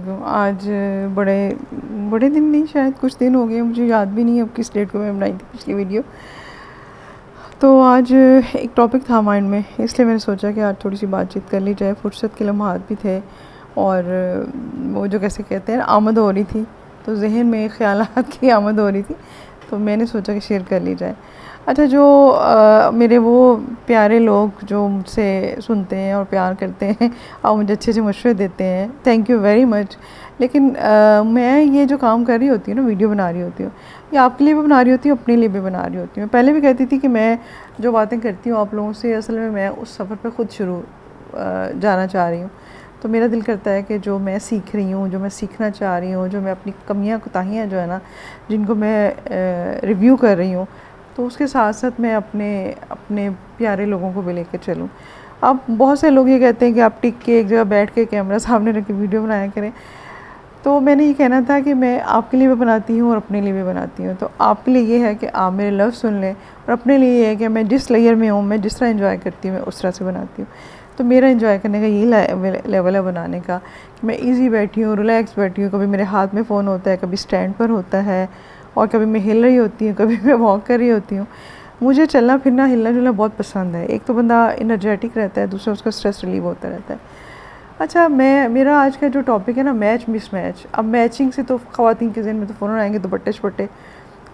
वालेकुम। आज बड़े बड़े दिन नहीं, शायद कुछ दिन हो गए, मुझे याद भी नहीं अब किस डेट को मैं बनाई थी पिछली वीडियो। तो आज एक टॉपिक था माइंड में, इसलिए मैंने सोचा कि आज थोड़ी सी बातचीत कर ली जाए। फुर्सत के लम्हात भी थे और वो जो कैसे कहते हैं आमद हो रही थी, तो जहन में ख़यालात की आमद हो रही थी, तो मैंने सोचा कि शेयर कर ली जाए। अच्छा, जो मेरे वो प्यारे लोग जो मुझसे सुनते हैं और प्यार करते हैं और मुझे अच्छे अच्छे मशवरे देते हैं, थैंक यू वेरी मच। लेकिन मैं ये जो काम कर रही होती हूँ ना, वीडियो बना रही होती हूँ, ये आपके लिए भी बना रही होती हूँ, अपने लिए भी बना रही होती हूँ। पहले भी कहती थी कि मैं जो बातें करती हूँ आप लोगों से, असल में मैं उस सफ़र पर ख़ुद जाना चाह रही हूँ। तो मेरा दिल करता है कि जो मैं सीख रही हूँ, जो मैं सीखना चाह रही हूँ, जो मैं अपनी कमियाँ कोताहियाँ जो है ना, जिनको मैं रिव्यू कर रही हूँ, तो उसके साथ साथ मैं अपने अपने प्यारे लोगों को भी लेकर चलूँ। अब बहुत से लोग ये कहते हैं कि आप टिक के एक जगह बैठ के कैमरा सामने रख के वीडियो बनाया करें। तो मैंने ये कहना था कि मैं आपके लिए भी बनाती हूँ और अपने लिए भी बनाती हूँ। तो आपके लिए ये है कि आप मेरे लफ्ज़ सुन लें, और अपने लिए ये है कि मैं जिस लेयर में हूँ, मैं जिस तरह एंजॉय करती हूँ, मैं उस तरह से बनाती हूँ। तो मेरा एंजॉय करने का यही लेवल है बनाने का कि मैं ईज़ी बैठी हूँ, रिलैक्स बैठी हूँ। कभी मेरे हाथ में फ़ोन होता है, कभी स्टैंड पर होता है, और कभी मैं हिल रही होती हूँ, कभी मैं वॉक कर रही होती हूँ। मुझे चलना फिरना, हिलना जुलना बहुत पसंद है। एक तो बंदा एनर्जेटिक रहता है, दूसरा उसका स्ट्रेस रिलीव होता रहता है। अच्छा, मेरा आज का जो टॉपिक है ना, मैच मिसमैच। अब मैचिंग से तो ख़वातीन के ज़हन में तो फ़ौरन आएंगे दुपट्टे शुपट्टे।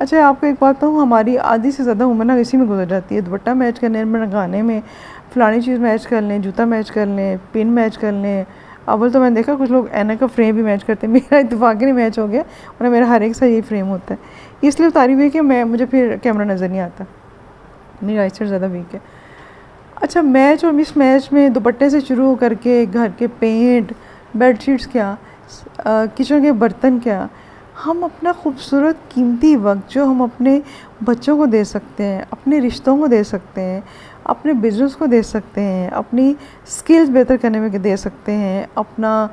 अच्छा, आपको एक बात कहूँ, हमारी आधी से ज़्यादा उम्र ना इसी में गुजर जाती है, दुपट्टा मैच करने में, गाने में, फ़लानी चीज़ मैच कर लें, जूता मैच कर लें, पिन मैच कर लें। अव्वल तो मैंने देखा कुछ लोग ऐनक का फ्रेम भी मैच करते हैं, मेरा इत्तेफाक़ी नहीं मैच हो गया, वरना मेरा हर एक सा यही फ्रेम होता है। इसलिए तारीफ़ है कि मुझे फिर कैमरा नज़र नहीं आता, मेरी आईसाइट ज़्यादा वीक है। अच्छा, मैच और मिसमैच में दुपट्टे से शुरू करके घर के पेंट, बेडशीट्स क्या, किचन के बर्तन क्या, हम अपना खूबसूरत कीमती वक्त जो हम अपने बच्चों को दे सकते हैं, अपने रिश्तों को दे सकते हैं, अपने बिज़नेस को दे सकते हैं, अपनी स्किल्स बेहतर करने में दे सकते हैं, अपना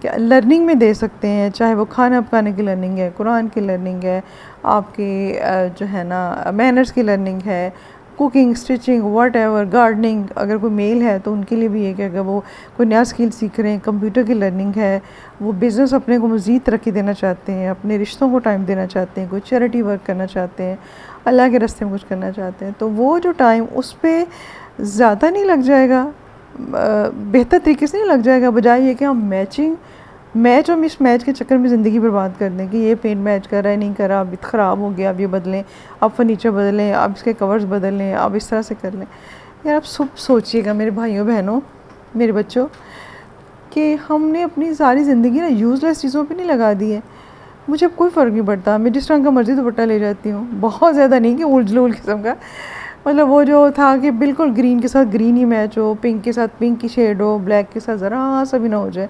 लर्निंग में दे सकते हैं, चाहे वो खाना पकाने की लर्निंग है, कुरान की लर्निंग है, आपकी जो है ना मैनर्स की लर्निंग है, कुकिंग, स्टिचिंग, व्हाटएवर, गार्डनिंग। अगर कोई मेल है तो उनके लिए भी है कि अगर वो कोई नया स्किल सीख रहे हैं, कंप्यूटर की लर्निंग है, वो बिज़नेस अपने को मज़ीद तरक्की देना चाहते हैं, अपने रिश्तों को टाइम देना चाहते हैं, कोई चैरिटी वर्क करना चाहते हैं, अल्लाह के रास्ते में कुछ करना चाहते हैं, तो वो जो टाइम उस पर ज़्यादा नहीं लग जाएगा, बेहतर तरीके से नहीं लग जाएगा, बजाय ये कि हम मैच और मिसमैच के चक्कर में ज़िंदगी बर्बाद कर दें कि ये पेंट मैच कर रहा है, नहीं कर रहा, अब ख़राब हो गया, अब ये बदलें, अब फर्नीचर बदलें, अब इसके कवर्स बदल लें, अब इस तरह से कर लें। यार, आप सब सोचिएगा मेरे भाइयों बहनों, मेरे बच्चों, कि हमने अपनी सारी ज़िंदगी ना यूज़लेस चीज़ों पे नहीं लगा दी है। मुझे अब कोई फ़र्क नहीं पड़ता, मैं जिस रंग का मर्ज़ी दुपट्टा ले जाती हूँ, बहुत ज़्यादा नहीं कि उलझलूल किस्म का, मतलब वो जो था कि बिल्कुल ग्रीन के साथ ग्रीन ही मैच हो, पिंक के साथ पिंक की शेड हो, ब्लैक के साथ ज़रा सा भी ना हो जाए,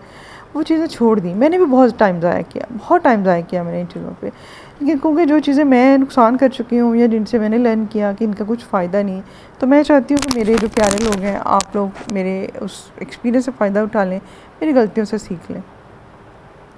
वो चीज़ें छोड़ दी। मैंने भी बहुत टाइम ज़ाया किया, बहुत टाइम ज़ाया किया मैंने इन चीज़ों पे, लेकिन क्योंकि जो चीज़ें मैं नुकसान कर चुकी हूँ या जिनसे मैंने लर्न किया कि इनका कुछ फ़ायदा नहीं, तो मैं चाहती हूँ कि मेरे जो प्यारे लोग हैं, आप लोग मेरे उस एक्सपीरियंस से फ़ायदा उठा लें, मेरी गलतियों से सीख लें,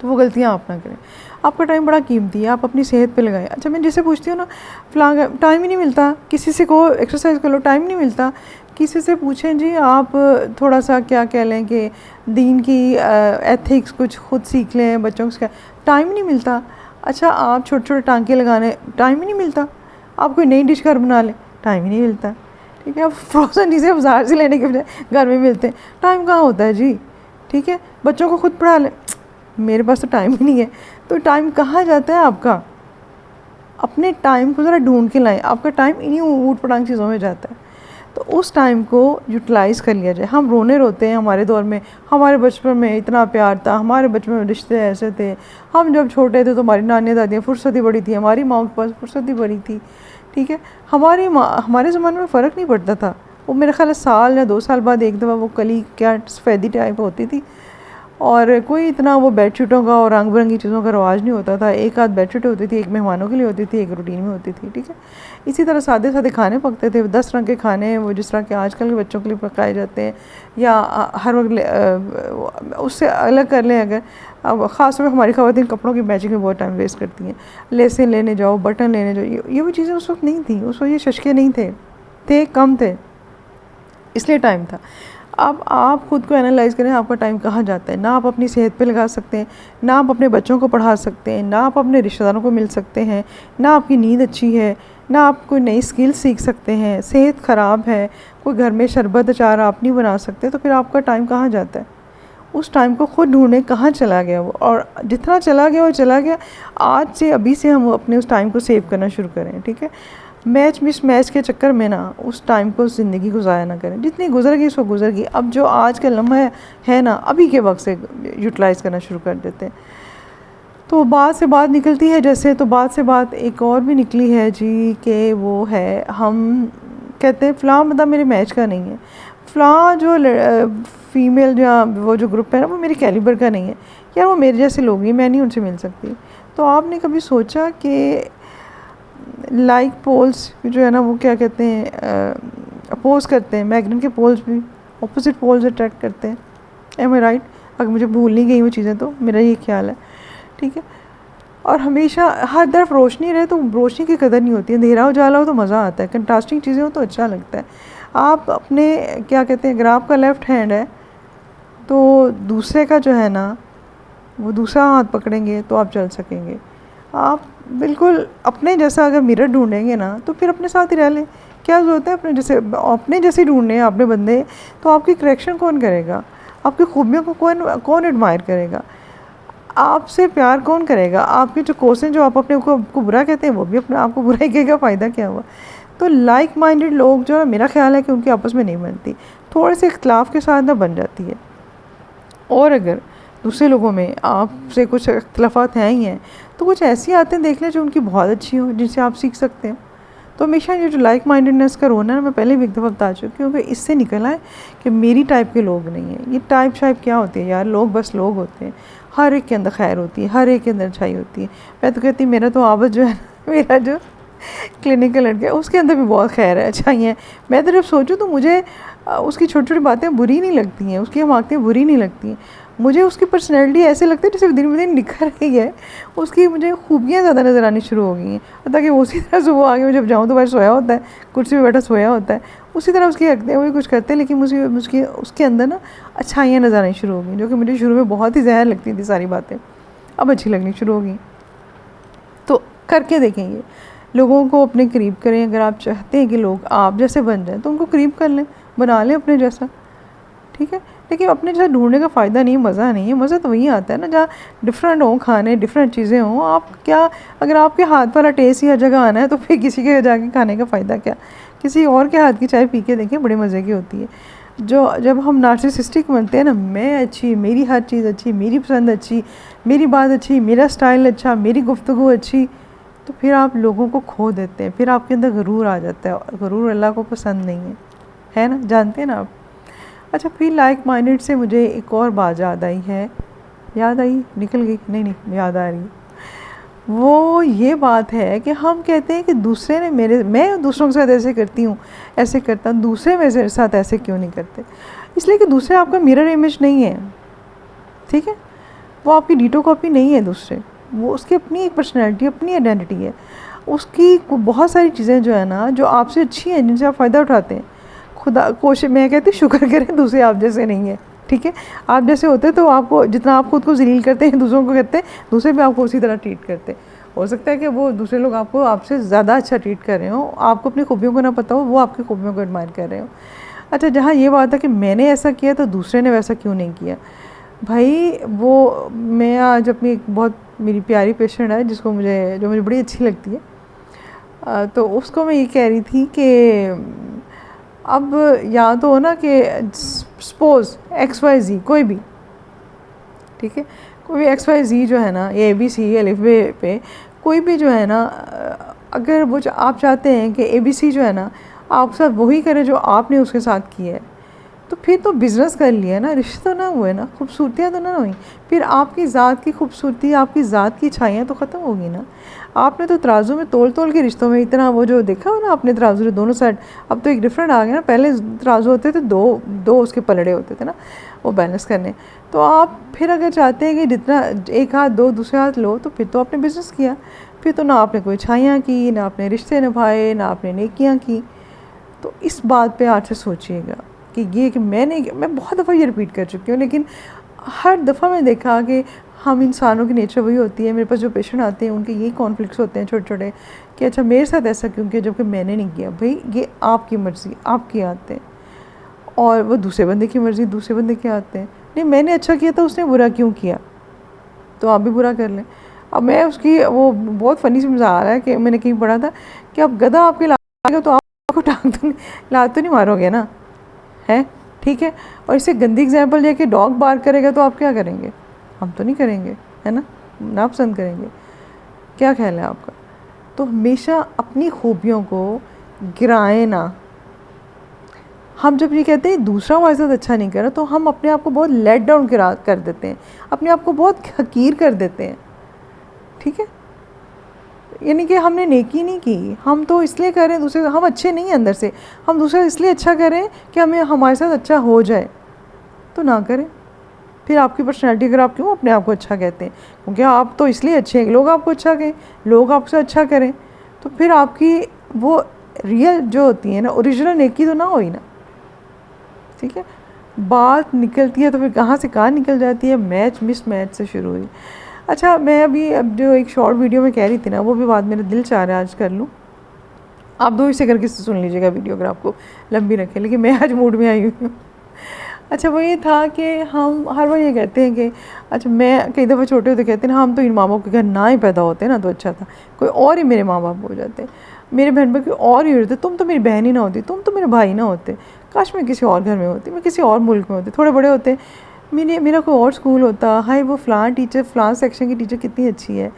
तो वो गलतियाँ आप ना करें। आपका टाइम बड़ा कीमती है, आप अपनी सेहत पे लगाएं। अच्छा, मैं जिसे पूछती हूँ ना, फ़लाँ टाइम ही नहीं मिलता, किसी से को एक्सरसाइज कर लो, टाइम नहीं मिलता, किसी से पूछें जी आप थोड़ा सा क्या कह लें कि दीन की एथिक्स कुछ खुद सीख लें, बच्चों को टाइम नहीं मिलता। अच्छा, आप छोटे छोटे टांके लगाने, टाइम ही नहीं मिलता। आप कोई नई डिश घर बना लें, टाइम ही नहीं मिलता। ठीक है, आप फ्रोज़न चीज़ें बाज़ार से लेने के बजाय घर में मिलते हैं, टाइम कहाँ होता है जी। ठीक है, बच्चों को खुद पढ़ा लें, मेरे पास तो टाइम ही नहीं है। तो टाइम कहाँ जाता है आपका? अपने टाइम को ज़रा ढूंढ के लाएं। आपका टाइम इन्हीं ऊट पटांग चीज़ों में जाता है, तो उस टाइम को यूटिलाइज़ कर लिया जाए। हम रोने रोते हैं हमारे दौर में, हमारे बचपन में इतना प्यार था, हमारे बचपन में रिश्ते ऐसे थे, हम जब छोटे थे तो हमारी नानी दादियाँ फुर्सत ही बड़ी थी, हमारी माँ के पास फुर्सत ही बड़ी थी। ठीक है, हमारे ज़माने में फ़र्क नहीं पड़ता था, वो मेरे ख्याल साल या 2 साल बाद एक दफ़ा वो कली क्या सफ़ेदी टाइप होती थी, और कोई इतना वो बेडशीटों का और रंग बिरंगी चीज़ों का रवाज नहीं होता था। एक आध बेडशीट होती थी, एक मेहमानों के लिए होती थी, एक रूटीन में होती थी। ठीक है, इसी तरह सादे सादे खाने पकते थे, 10 रंग के खाने, वो जिस तरह के आजकल के बच्चों के लिए पकाए जाते हैं, या हर वक्त उससे अलग कर लें। अगर अब ख़ास तौर पर हमारी ख़वातीन कपड़ों की मैचिंग में बहुत टाइम वेस्ट करती हैं, लेसें लेने जाओ, बटन लेने जाओ, ये वो चीज़ें उस वक्त नहीं थी। उस वक्त ये शशके नहीं थे, कम थे, इसलिए टाइम था। अब आप खुद को एनालाइज़ करें, आपका टाइम कहाँ जाता है। ना आप अपनी सेहत पे लगा सकते हैं, ना आप अपने बच्चों को पढ़ा सकते हैं, ना आप अपने रिश्तेदारों को मिल सकते हैं, ना आपकी नींद अच्छी है, ना आप कोई नई स्किल सीख सकते हैं। सेहत ख़राब है, कोई घर में शरबत अचार आप नहीं बना सकते, तो फिर आपका टाइम कहाँ जाता है। उस टाइम को खुद ढूंढने कहाँ चला गया वो, और जितना चला गया वो चला गया। आज से अभी से हम अपने उस टाइम को सेव करना शुरू करें, ठीक है। मैच मिस मैच के चक्कर में ना उस टाइम को ज़िंदगी को ज़ाया ना करें। जितनी गुजर गई सो गुजर गई। अब जो आज का लम्हा है ना, अभी के वक्त से यूटिलाइज़ करना शुरू कर देते हैं। तो बात से बात निकलती है जैसे, तो बात से बात एक और भी निकली है जी, कि वो है, हम कहते हैं फ़लाँ मतलब मेरे मैच का नहीं है, फ़लाँ जो फ़ीमेल या वो जो ग्रुप है ना वो मेरे कैलिबर का नहीं है, यार वो मेरे जैसे लोग हैं, मैं नहीं उनसे मिल सकती। तो आपने कभी सोचा कि लाइक पोल्स जो है ना वो क्या कहते हैं, अपोज करते हैं, मैग्नेट के पोल्स भी ऑपोजिट पोल्स अट्रैक्ट करते हैं। एम आई राइट? अगर मुझे भूल नहीं गई वो चीज़ें तो मेरा ये ख्याल है, ठीक है। और हमेशा हर तरफ रोशनी रहे तो रोशनी की कदर नहीं होती है, अंधेरा उजाला हो तो मज़ा आता है, कंट्रास्टिंग चीज़ें हो तो अच्छा लगता है। आप अपने क्या कहते हैं, अगर आपका लेफ़्ट हैंड है तो दूसरे का जो है ना वो दूसरा हाथ पकड़ेंगे तो आप चल सकेंगे। आप बिल्कुल अपने जैसा अगर मिरर ढूंढेंगे ना तो फिर अपने साथ ही रह लें। क्या ज़रूरत है अपने जैसे ढूंढने अपने बंदे, तो आपकी करेक्शन कौन करेगा, आपकी खूबियों को कौन कौन एडमायर करेगा, आपसे प्यार कौन करेगा। आपके जो कोसें जो आप अपने को बुरा कहते हैं वो भी अपने आपको बुरा ही कहेगा, फ़ायदा क्या हुआ। तो लाइक माइंडेड लोग जो है, मेरा ख्याल है कि उनकी आपस में नहीं बनती, थोड़े से इख्तलाफ के साथ ना बन जाती है। और अगर दूसरे लोगों में आपसे कुछ इख्तलाफात हैं ही हैं तो कुछ ऐसी आदतें देख लें जो उनकी बहुत अच्छी हो, जिनसे आप सीख सकते हो। तो हमेशा ये जो लाइक माइंडेडनेस का रोना है, मैं पहले भी एक दफ़ा बता चुकी हूँ कि इससे निकल आए कि मेरी टाइप के लोग नहीं हैं। ये टाइप शाइप क्या होती है यार, लोग बस लोग होते हैं, हर एक के अंदर खैर होती है, हर एक के अंदर अच्छाई होती है। मैं तो कहती मेरा तो आवाज़ जो है मेरा जो क्लिनिकल लड़का है उसके अंदर भी बहुत खैर है, अच्छाई है। मैं तो जब सोचूं तो मुझे उसकी छोटी छोटी बातें बुरी नहीं लगती हैं, उसकी हमाकतें बुरी नहीं लगती हैं। मुझे उसकी पर्सनैलिटी ऐसे लगती है जैसे दिन ब दिन निखर रही है, उसकी मुझे खूबियाँ ज़्यादा नज़र आनी शुरू हो गई हैं। ताकि उसी तरह से वो आगे जब जाऊँ तो भाई सोया होता है, कुर्सी पर बैठा सोया होता है, उसी तरह उसकी हरकतें वही कुछ करते हैं, लेकिन मुझे उसके अंदर ना अच्छाइयाँ नज़र आनी शुरू हो गई, जो कि मुझे शुरू में बहुत ही जहर लगती थी सारी बातें, अब अच्छी लगनी शुरू हो गई। तो करके देखेंगे, लोगों को अपने करीब करें। अगर आप चाहते हैं कि लोग आप जैसे बन जाएं तो उनको करीब कर लें, बना लें अपने जैसा, ठीक है। लेकिन अपने जैसा ढूंढने का फ़ायदा नहीं है, मज़ा नहीं है। मज़ा तो वही आता है ना जहाँ डिफरेंट हों खाने, डिफरेंट चीज़ें हों। आप क्या, अगर आपके हाथ वाला टेस्ट ही हर जगह आना है तो फिर किसी के जाके खाने का फ़ायदा क्या। किसी और के हाथ की चाय पी के देखें, बड़े मज़े की होती है। जब हम नार्सिसिस्टिक बनते हैं ना, मैं अच्छी, मेरी हर चीज़ अच्छी, मेरी पसंद अच्छी, मेरी बात अच्छी, मेरा स्टाइल अच्छा, मेरी गुफ्तगू अच्छी, तो फिर आप लोगों को खो देते हैं, फिर आपके अंदर गरूर आ जाता है, और गरूर अल्लाह को पसंद नहीं है ना, जानते हैं ना आप। अच्छा, फिर लाइक माइंडेड से मुझे एक और बात याद आई है, याद आई निकल गई, नहीं याद आ रही। वो ये बात है कि हम कहते हैं कि दूसरे ने मैं दूसरों के साथ ऐसे करती हूँ, ऐसे करता हूँ, दूसरे मेरे साथ ऐसे क्यों नहीं करते। इसलिए कि दूसरे आपका मिरर इमेज नहीं है, ठीक है। वो आपकी डिटो कॉपी नहीं है दूसरे, वो उसकी अपनी एक पर्सनैलिटी, अपनी आइडेंटिटी है। उसकी बहुत सारी चीज़ें जो है ना जो आपसे अच्छी हैं, जिनसे आप फ़ायदा उठाते हैं। खुदा कोशिश, मैं कहती हूँ शुक्र करें दूसरे आप जैसे नहीं है, ठीक है। आप जैसे होते तो आपको, जितना आप खुद को ज़लील करते हैं दूसरों को करते हैं, दूसरे भी आपको उसी तरह ट्रीट करते हैं। हो सकता है कि वो दूसरे लोग आपको आपसे ज़्यादा अच्छा ट्रीट कर रहे हो, आपको अपनी खूबियों को ना पता हो, वो आपकी खूबियों को एडमायर कर रहे हो। अच्छा, जहाँ ये बात है कि मैंने ऐसा किया तो दूसरे ने वैसा क्यों नहीं किया, भाई वो मैं आज अपनी एक बहुत मेरी प्यारी पेशेंट है जो मुझे बड़ी अच्छी लगती है, तो उसको मैं ये कह रही थी कि अब या तो हो ना कि सपोज़ XYZ कोई भी, ठीक है, कोई भी XYZ जो है ना, ABC अलिफ बे पे कोई भी जो है ना, अगर वो आप चाहते हैं कि ABC जो है ना आपके साथ वही करे जो आपने उसके साथ किया है, तो फिर तो बिज़नेस कर लिया ना, रिश्ते तो ना हुए ना, खूबसूरतियाँ तो ना हुई। फिर आपकी ज़ात की खूबसूरती, आपकी ज़ात की छाइयाँ तो ख़त्म होगी ना। आपने तो तराजू में तोल के रिश्तों में इतना वो जो देखा हो ना आपने, तराजू दोनों साइड, अब तो एक डिफरेंट आ गया ना। पहले तराजू होते थे दो उसके पलड़े होते थे ना, वो बैलेंस करने। तो आप फिर अगर चाहते हैं कि जितना एक हाथ दो दूसरे हाथ लो, तो फिर तो आपने बिज़नेस किया, फिर तो ना आपने कोई छाइयाँ की, ना आपने रिश्ते निभाए, ना आपने नेकियाँ की। तो इस बात पे आज से सोचिएगा, कि ये कि मैं बहुत दफ़ा ये रिपीट कर चुकी हूँ, लेकिन हर दफ़ा मैं देखा कि हम इंसानों की नेचर वही होती है। मेरे पास जो पेशेंट आते हैं उनके यही कॉन्फ्लिक्ट्स होते हैं छोटे छोटे, कि अच्छा मेरे साथ ऐसा क्यों किया जबकि मैंने नहीं किया। भाई ये आपकी मर्ज़ी, आपकी आते हैं, और वो दूसरे बंदे की मर्ज़ी, दूसरे बंदे के आते हैं। नहीं, मैंने अच्छा किया था, उसने बुरा क्यों किया, तो आप भी बुरा कर लें। अब मैं उसकी वो बहुत फ़नी सी मज़ा आ रहा है कि मैंने कहीं पढ़ा था कि अब गधा आपके लाएगा तो आपको टांग तो नहीं, लात तो नहीं मारोगे ना, है ठीक है। और इससे गंदी एग्जांपल है कि डॉग बार करेगा तो आप क्या करेंगे, हम तो नहीं करेंगे, है ना, नापसंद करेंगे। क्या ख्याल है आपका? तो हमेशा अपनी खूबियों को गिराएं ना। हम जब ये कहते हैं दूसरा हमारे साथ अच्छा नहीं कर रहा, तो हम अपने आप को बहुत लेट डाउन कर देते हैं, अपने आप को बहुत हकीर कर देते हैं, ठीक है। यानी कि हमने नेकी नहीं की, हम तो इसलिए कर रहे हैं दूसरे, हम अच्छे नहीं हैं अंदर से, हम दूसरा इसलिए अच्छा करें कि हमें हमारे साथ अच्छा हो जाए, तो ना करें। फिर आपकी पर्सनैलिटी, अगर आप क्यों अपने आप को अच्छा कहते हैं, क्योंकि आप तो इसलिए अच्छे हैं लोग आपको अच्छा कहें, लोग आपसे अच्छा करें, तो फिर आपकी वो रियल जो होती है ना, ओरिजिनल नेकी तो ना हुई ना, ठीक है। बात निकलती है तो फिर कहाँ से कहाँ निकल जाती है, मैच मिस मैच से शुरू हुई। अच्छा, मैं अभी अब जो एक शॉर्ट वीडियो में कह रही थी ना, वो भी बात मेरा दिल चाह रहा है आज कर लूँ। आप दो हिस्से करके सुन लीजिएगा वीडियो अगर आपको लंबी रखे, लेकिन मैं आज मूड में आई हुई हूँ। अच्छा, वो ये था कि हम हर बार ये कहते हैं कि अच्छा, मैं कई दफ़ा छोटे होते कहते हैं ना, हम तो इन माँ बाप के घर ना ही पैदा होते ना तो अच्छा था, कोई और ही मेरे माँ बाप हो जाते, मेरे बहन भाई कोई और ही होते, तुम तो मेरी बहन ही ना होती, तुम तो मेरे भाई ना होते, काश मैं किसी और घर में होती, मैं किसी और मुल्क में होती। थोड़े बड़े होते मेरा कोई और स्कूल होता, हाय वो फ़लाँ टीचर, फ़लाँ सेक्शन की टीचर कितनी अच्छी है।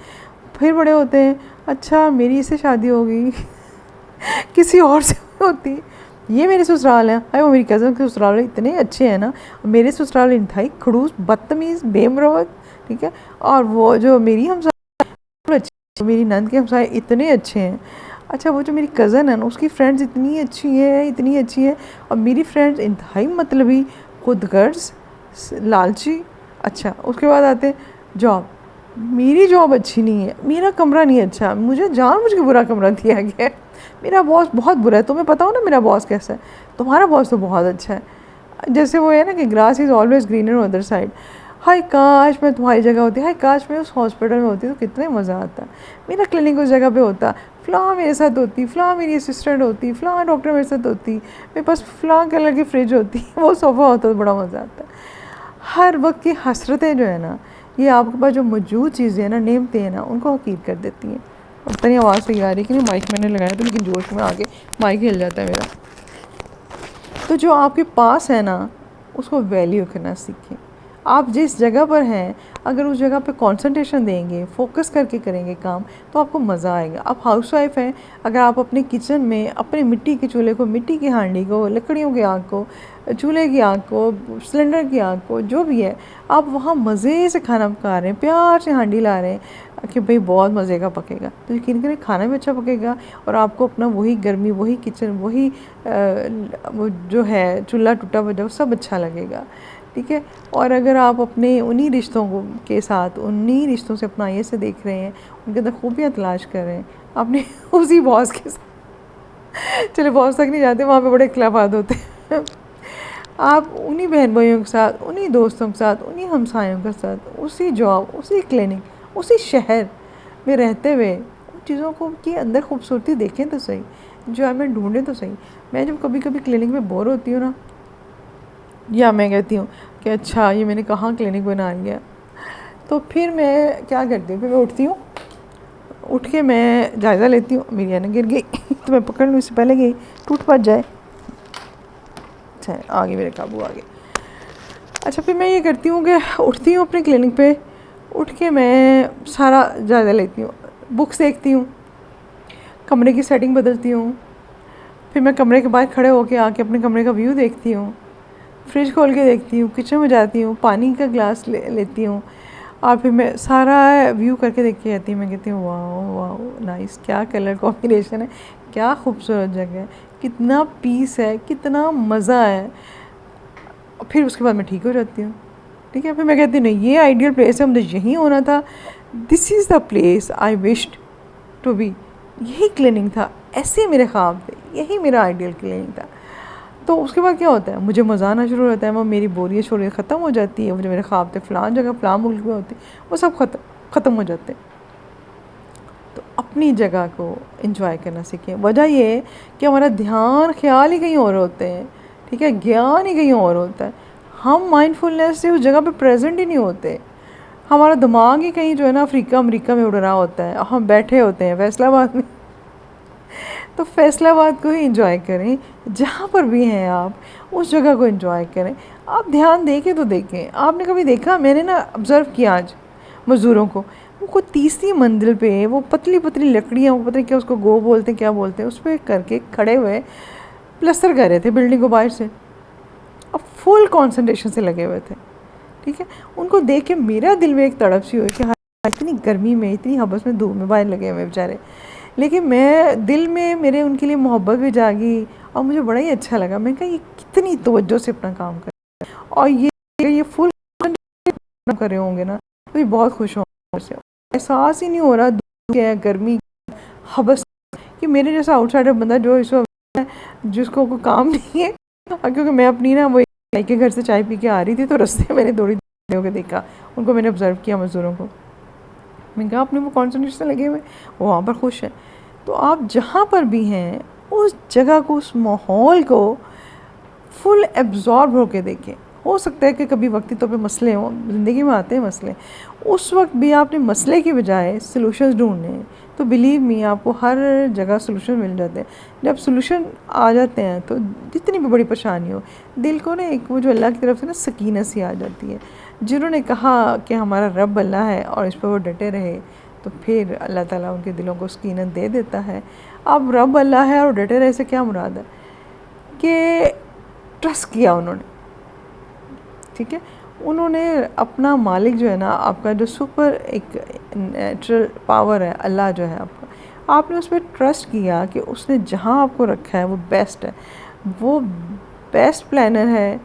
फिर बड़े होते हैं, अच्छा मेरी इससे शादी हो गई किसी और से होती, ये मेरे ससुराल हैं, हाय वो मेरी कज़न के ससुराल इतने अच्छे हैं ना, मेरे ससुराल इंतहाई खड़ूस बदतमीज़ बेमरवत, ठीक है। और वो जो मेरी हमसाय अच्छी, मेरी नंद के हमसाए इतने अच्छे हैं। अच्छा, वो जो मेरी कज़न है ना, उसकी फ्रेंड्स इतनी अच्छी है, इतनी अच्छी है, और मेरी फ्रेंड्स इंतहाई मतलबी, खुदगर्ज़, लालची। अच्छा, उसके बाद आते जॉब, मेरी जॉब अच्छी नहीं है, मेरा कमरा नहीं अच्छा, मुझे जानबूझ के बुरा कमरा दिया गया है, मेरा बॉस बहुत बुरा है, तुम्हें पता हो ना मेरा बॉस कैसा है, तुम्हारा बॉस तो बहुत अच्छा है। जैसे वो है ना कि grass is always greener on other side. हाय काश मैं तुम्हारी जगह होती, हाय काश मैं उस हॉस्पिटल में होती तो कितना मज़ा आता, मेरा क्लिनिक उस जगह पे होता, फ़लाँ मेरे साथ होती, फ़लाँ मेरी असिस्टेंट होती, फ़लाँ डॉक्टर मेरे साथ होती, मेरे पास फ़लाँ कलर की फ्रिज होती, वो सोफ़ा होता तो बड़ा मज़ा आता। हर वक्त की हसरतें जो है ना, ये आपके पास जो मौजूद चीज़ें हैं ना, नेमतें हैं ना, उनको हकीर कर देती हैं। और पता नहीं आवाज़ सही आ रही कि नहीं, माइक मैंने लगाया था लेकिन जोश में आके माइक हिल जाता है मेरा। तो जो आपके पास है ना, उसको वैल्यू करना सीखें। आप जिस जगह पर हैं, अगर उस जगह पे कंसंट्रेशन देंगे, फोकस करके करेंगे काम, तो आपको मज़ा आएगा। आप हाउसवाइफ हैं, अगर आप अपने किचन में अपने मिट्टी के चूल्हे को, मिट्टी की हांडी को, लकड़ियों की आग को, चूल्हे की आग को, सिलेंडर की आग को, जो भी है, आप वहाँ मज़े से खाना पका रहे हैं, प्यार से हांडी ला रहे हैं कि भाई बहुत मज़े का पकेगा, तो यकीन करें खाना भी अच्छा पकेगा, और आपको अपना वही गर्मी, वही किचन, वही वो जो है चूल्हा टूटा वजह सब अच्छा लगेगा, ठीक है। और अगर आप अपने उन्हीं रिश्तों को के साथ, उन्हीं रिश्तों से अपना ये से देख रहे हैं, उनके अंदर खूबियाँ तलाश कर रहे हैं, अपने उसी बॉस के साथ, चलो बॉस तक नहीं जाते, वहाँ पे बड़े इख्लाफात होते हैं, आप उन्हीं बहन भाइयों के साथ, उन्हीं दोस्तों के साथ, उन्हीं हमसायों के साथ, उसी जॉब, उसी क्लिनिक, उसी शहर में रहते हुए उन चीज़ों को की अंदर खूबसूरती देखें तो सही, इंजॉयमेंट ढूंढें तो सही। मैं जब कभी कभी क्लिनिक में बोर होती हूँ ना, या मैं कहती हूँ कि अच्छा ये मैंने कहाँ क्लिनिक बना लिया, तो फिर मैं क्या करती हूँ, फिर मैं उठती हूँ, उठ के मैं जायज़ा लेती हूँ, मेरी है ना गिर गई तो मैं पकड़ लूँ, इससे पहले गई टूट पट जाए, अच्छा आगे मेरे काबू आ गए। अच्छा, फिर मैं ये करती हूँ कि उठती हूँ अपने क्लिनिक पे, उठ के मैं सारा जायज़ा लेती हूँ, बुक्स देखती हूँ, कमरे की सेटिंग बदलती हूँ, फिर मैं कमरे के बाहर खड़े होके आके अपने कमरे का व्यू देखती हूँ, फ्रिज खोल के देखती हूँ, किचन में जाती हूँ, पानी का ग्लास लेती हूँ, और फिर मैं सारा व्यू करके देख के आती हूँ। मैं कहती हूँ वाह वाह नाइस, क्या कलर कॉम्बिनेशन है, क्या खूबसूरत जगह है, कितना पीस है, कितना मज़ा है। फिर उसके बाद मैं ठीक हो जाती हूँ, ठीक है। फिर मैं कहती हूँ नहीं, ये आइडियल प्लेस है, मुझे यहीं होना था, this is the place I wished to be, यही क्लिनिक था, ऐसे मेरे ख्वाब थे, यही मेरा आइडियल क्लिनिक था। तो उसके बाद क्या होता है, मुझे मज़ा आना शुरू होता है, वो मेरी बोरियत शोरियत ख़त्म हो जाती है, वो जो मेरे ख्वाब थे फ़लाँ जगह फ़लाँ मुल्क में होती, वो सब ख़त्म हो जाते हैं। तो अपनी जगह को एंजॉय करना सीखें। वजह ये है कि हमारा ध्यान ख्याल ही कहीं और होते हैं, ठीक है, ज्ञान ही कहीं और होता है। हम माइंडफुलनेस से उस जगह पे प्रेजेंट ही नहीं होते। हमारा दिमाग ही कहीं जो है ना अफ्रीका अमेरिका में उड़ रहा होता है, हम बैठे होते हैं फैसलाबाद में। तो फैसलाबाद को ही एंजॉय करें, जहाँ पर भी हैं आप उस जगह को एंजॉय करें। आप ध्यान देके तो देखें, आपने कभी देखा, मैंने ना ऑब्ज़र्व किया आज मज़दूरों को, वो कोई तीसरी मंजिल पे वो पतली पतली लकड़ियाँ, वो पता नहीं क्या उसको गो बोलते हैं क्या बोलते हैं, उस पर करके खड़े हुए प्लस्तर कर रहे थे बिल्डिंग को बाहर से, अब फुल कंसंट्रेशन से लगे हुए थे, ठीक है। उनको देख के मेरा दिल में एक तड़प सी हुई कि हाँ, इतनी गर्मी में इतनी हबस में धूप में बाहर लगे हुए बेचारे, लेकिन मैं दिल में मेरे उनके लिए मोहब्बत भी जागी और मुझे बड़ा ही अच्छा लगा। मैं कहा ये कितनी तवज्जो से अपना काम कर रहे हैं, और ये फुल कर रहे होंगे ना, तो ये बहुत खुश होंगे उससे। एहसास ही नहीं हो रहा धूप है, गर्मी, हबस, कि मेरे जैसा आउटसाइडर बंदा जो इस वक्त जिसको कोई काम नहीं है, क्योंकि मैं अपनी ना वो के घर से चाय पी के आ रही थी, तो रास्ते में मैंने थोड़ी होकर देखा उनको, मैंने ऑब्ज़र्व किया मज़दूरों को। मैं कहा अपने वो कॉन्सेंट्रेशन लगे हुए, वो वहाँ पर खुश हैं। तो आप जहाँ पर भी हैं उस जगह को, उस माहौल को फुल एब्जॉर्ब होके देखें। हो सकता है कि कभी वक्ती तौर पे मसले हों, ज़िंदगी में आते हैं मसले, उस वक्त भी आपने मसले की बजाय सलूशंस ढूंढने हैं, तो बिलीव मी आपको हर जगह सलूशन मिल जाते हैं। जब सलूशन आ जाते हैं तो जितनी भी बड़ी परेशानी हो, दिल को ना एक वो जो अल्लाह की तरफ से ना सकीनत सी आ जाती है। जिन्होंने कहा कि हमारा रब अल्लाह है और इस पर वो डटे रहे, तो फिर अल्लाह ताला उनके दिलों को सकीनत दे देता है। अब रब अल्लाह है और डटे रहे से क्या मुराद है कि ट्रस्ट किया उन्होंने, ठीक है, उन्होंने अपना मालिक जो है ना, आपका जो सुपर एक नेचुरल पावर है अल्लाह जो है आपका, आपने उस पर ट्रस्ट किया कि उसने जहाँ आपको रखा है वो बेस्ट है, वो बेस्ट प्लानर है,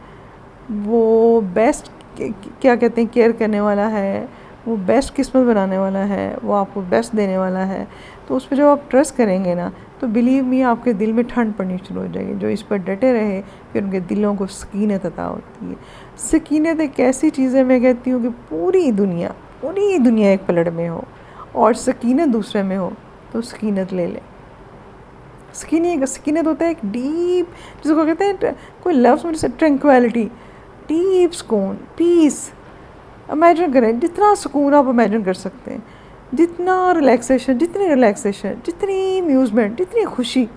वो बेस्ट क्या कहते हैं केयर करने वाला है, वो बेस्ट किस्मत बनाने वाला है, वो आपको बेस्ट देने वाला है। तो उस पर जब आप ट्रस्ट करेंगे ना, तो बिलीव मी आपके दिल में ठंड पड़नी शुरू हो जाएगी। जो इस पर डटे रहे फिर उनके दिलों को सकीनत अता होती है। सकीनत एक ऐसी चीज़ है, मैं कहती हूँ कि पूरी दुनिया एक पलड़ में हो और सकीनत दूसरे में हो, तो सकीनत ले लें। सकीनत होता है एक डीप, जिसको कहते हैं कोई लफ्ज़ में जैसे ट्रैंक्विलिटी, डीप सुकून, पीस। इमेजिन करें जितना सुकून आप इमेजिन कर सकते हैं, जितनी रिलैक्सेशन, जितनी अम्यूज़मेंट, जितनी खुशी।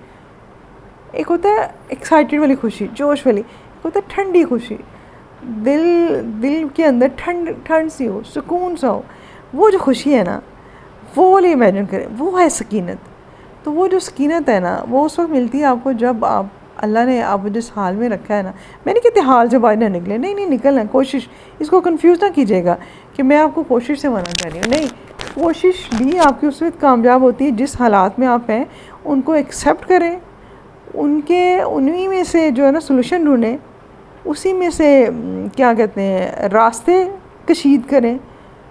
एक होता है एक्साइटेड वाली खुशी, जोश वाली, एक होता है ठंडी खुशी, दिल के अंदर ठंड सी हो, सुकून सा हो। वो जो खुशी है ना, वो वाली इमेजिन करें, वो है सकीनत। तो वो जो सकीनत है ना, वो उस वक्त मिलती है आपको जब आप, अल्लाह ने आप जिस हाल में रखा है ना, मैं नहीं कहती हाल से बाहर ना निकले, नहीं निकलना, कोशिश, इसको कंफ्यूज ना कीजिएगा कि मैं आपको कोशिश से मना कर रही हूँ, नहीं, कोशिश भी आपकी उस वक्त कामयाब होती है जिस हालात में आप हैं उनको एक्सेप्ट करें, उन्हीं में से जो है ना सलूशन ढूँढें, उसी में से क्या कहते हैं रास्ते कशीद करें,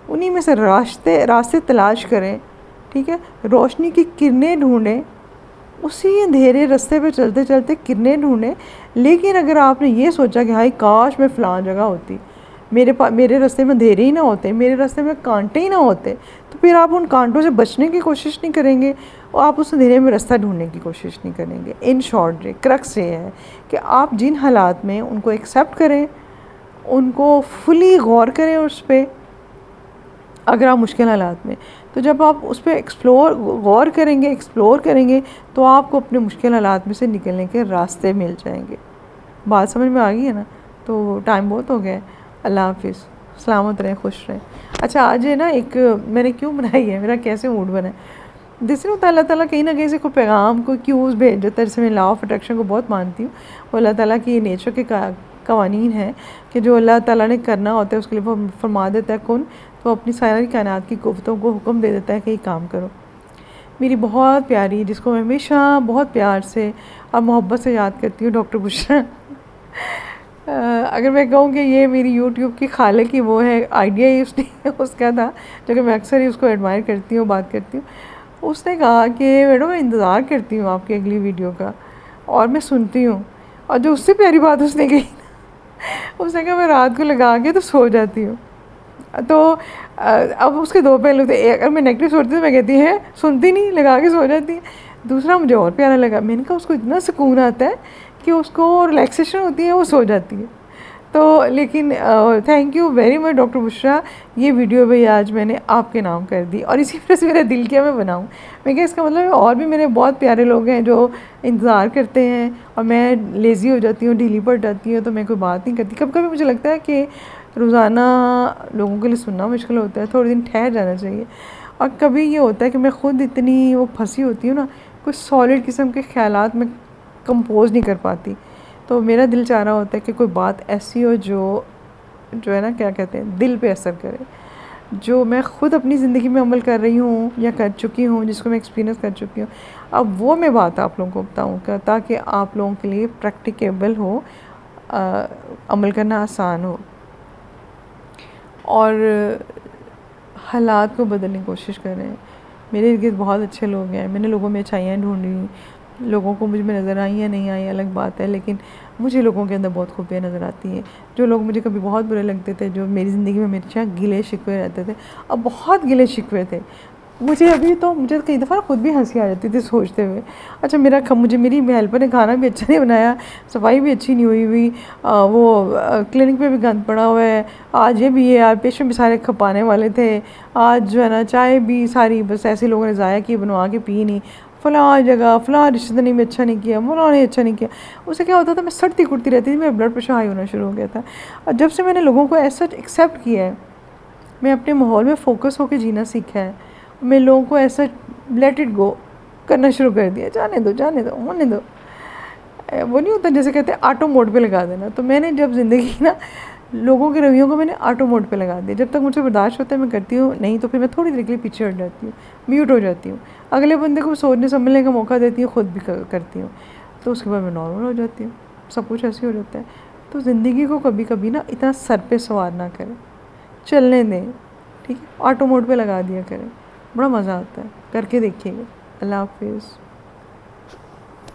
उन्हीं में से रास्ते तलाश करें, ठीक है, रोशनी की किरणें ढूँढें, उसी अंधेरे रास्ते पे चलते चलते किरणें ढूँढें। लेकिन अगर आपने ये सोचा कि हाय काश मैं फ़लाँ जगह होती, मेरे रास्ते में अंधेरे ही ना होते, मेरे रास्ते में कांटे ही ना होते, तो फिर आप उन कांटों से बचने की कोशिश नहीं करेंगे और आप उस अंधेरे में रास्ता ढूंढने की कोशिश नहीं करेंगे। इन शॉर्ट क्रक्स ये है कि आप जिन हालात में उनको एक्सेप्ट करें, उनको फुली गौर करें उस पर। अगर आप मुश्किल हालात में, तो जब आप उस पर गौर करेंगे, एक्सप्लोर करेंगे, तो आपको अपने मुश्किल हालात में से निकलने के रास्ते मिल जाएंगे। बात समझ में आ गई है ना? तो टाइम बहुत हो गया है। अल्लाह हाफिज़, सलामत रहें, खुश रहें। अच्छा, आज है ना एक मैंने क्यों बनाई है, मेरा कैसे मूड बना है, जैसे होता है अल्लाह ताला कहीं ना कहीं से कोई पैगाम, कोई क्यूज़ भेज देता है। जैसे मैं लॉ ऑफ अट्रैक्शन को बहुत मानती हूँ, वो अल्लाह ताला की नेचर के कवानीन है कि जो अल्लाह ताला ने करना होता है उसके लिए वो फरमा देता है कौन, तो अपनी सारी कायनात की कुव्वतों को हुक्म दे देता है कि ये काम करो। मेरी बहुत प्यारी, जिसको मैं हमेशा बहुत प्यार से और मोहब्बत से याद करती हूँ, डॉक्टर बुशरा। अगर मैं कहूँ कि ये मेरी यूट्यूब की खाले की वो है, आइडिया ही उसका था, जो कि मैं अक्सर ही उसको एडमायर करती हूँ, बात करती हूँ। उसने कहा कि मैडम मैं इंतज़ार करती हूँ आपकी अगली वीडियो का, और मैं सुनती हूँ, और जो उससे प्यारी बात उसने कही, उसने कहा मैं रात को लगा के तो सो जाती हूँ। तो अब उसके दो पहलू थे, अगर मैं नेगेटिव सोचती तो मैं कहती है सुनती नहीं, लगा के सो जाती है। दूसरा मुझे और प्यारा लगा, मैंने कहा उसको इतना सुकून आता है कि उसको रिलैक्सेशन होती है, वो सो जाती है। तो लेकिन thank you very much doctor Bushra, ये वीडियो भी आज मैंने आपके नाम कर दी और इसी वजह से मेरा दिल किया मैं बनाऊँ। मैं क्या, इसका मतलब और भी मेरे बहुत प्यारे लोग हैं जो इंतज़ार करते हैं और मैं लेज़ी हो जाती हूँ, ढीली पड़ जाती हूँ, तो मैं कोई बात नहीं करती। कभी कभी मुझे लगता है कि रोज़ाना लोगों के लिए सुनना मुश्किल होता है, थोड़े दिन ठहर जाना चाहिए। और कभी ये होता है कि मैं ख़ुद इतनी वो फंसी होती हूँ ना, कुछ सॉलिड किस्म के ख़यालात में कंपोज नहीं कर पाती, तो मेरा दिल चाह रहा होता है कि कोई बात ऐसी हो जो जो है ना, क्या कहते हैं, दिल पे असर करे, जो मैं ख़ुद अपनी ज़िंदगी में अमल कर रही हूँ या कर चुकी हूँ, जिसको मैं एक्सपीरियंस कर चुकी हूँ। अब वो मैं बात आप लोगों को बताऊँ ताकि आप लोगों के लिए प्रैक्टिकेबल हो, अमल करना आसान हो और हालात को बदलने की कोशिश करें। मेरे इर्द-गिर्द बहुत अच्छे लोग हैं, मैंने लोगों में अच्छाइयाँ ढूँढी, लोगों को मुझ में नज़र आई या नहीं आई अलग बात है, लेकिन मुझे लोगों के अंदर बहुत खूबियाँ नज़र आती हैं। जो लोग मुझे कभी बहुत बुरे लगते थे, जो मेरी ज़िंदगी में हमेशा गिले शिकवे रहते थे, अब बहुत गिले शिकवे थे, मुझे कई दफ़ा खुद भी हंसी आ जाती थी सोचते हुए, अच्छा मुझे मेरी हेल्पर ने खाना भी अच्छा नहीं बनाया, सफाई भी अच्छी नहीं हुई हुई, वो क्लिनिक पे भी गंद पड़ा हुआ है, आज ये भी है यार, पेशेंट भी सारे खपाने वाले थे, आज जो है ना चाय भी सारी बस ऐसे लोगों ने ज़ाया की, बनवा के पी नहीं, फ़लाँ जगह फ़लाँ रिश्तेदारी में अच्छा नहीं किया, फ़लाँ ने अच्छा नहीं किया। उससे क्या होता था, मैं सड़ती कुटती रहती थी, मेरा ब्लड प्रेशर हाई होना शुरू हो गया था। और जब से मैंने लोगों को ऐसा एक्सेप्ट किया है, मैं अपने माहौल में फ़ोकस होकर जीना सीखा है, मैं लोगों को ऐसा लेट इट गो करना शुरू कर दिया, जाने दो होने दो। वो नहीं होता जैसे कहते हैं ऑटो मोड पे लगा देना, तो मैंने जब ज़िंदगी ना लोगों के रवैयों को मैंने ऑटो मोड पे लगा दिया। जब तक मुझे बर्दाश्त होता है मैं करती हूँ, नहीं तो फिर मैं थोड़ी देर के लिए पीछे हट जाती हूँ, म्यूट हो जाती हूँ, अगले बंदे को सोचने समझने का मौका देती हूँ, ख़ुद भी करती हूँ, तो उसके बाद मैं नॉर्मल हो जाती हूँ, सब कुछ ऐसे हो जाता है। तो ज़िंदगी को कभी कभी ना इतना सर पे सवार ना करें, चलने दें, ठीक है, ऑटो मोड पे लगा दिया करें, बड़ा मज़ा आता है, करके देखिएगा। अल्लाह हाफ़िज़।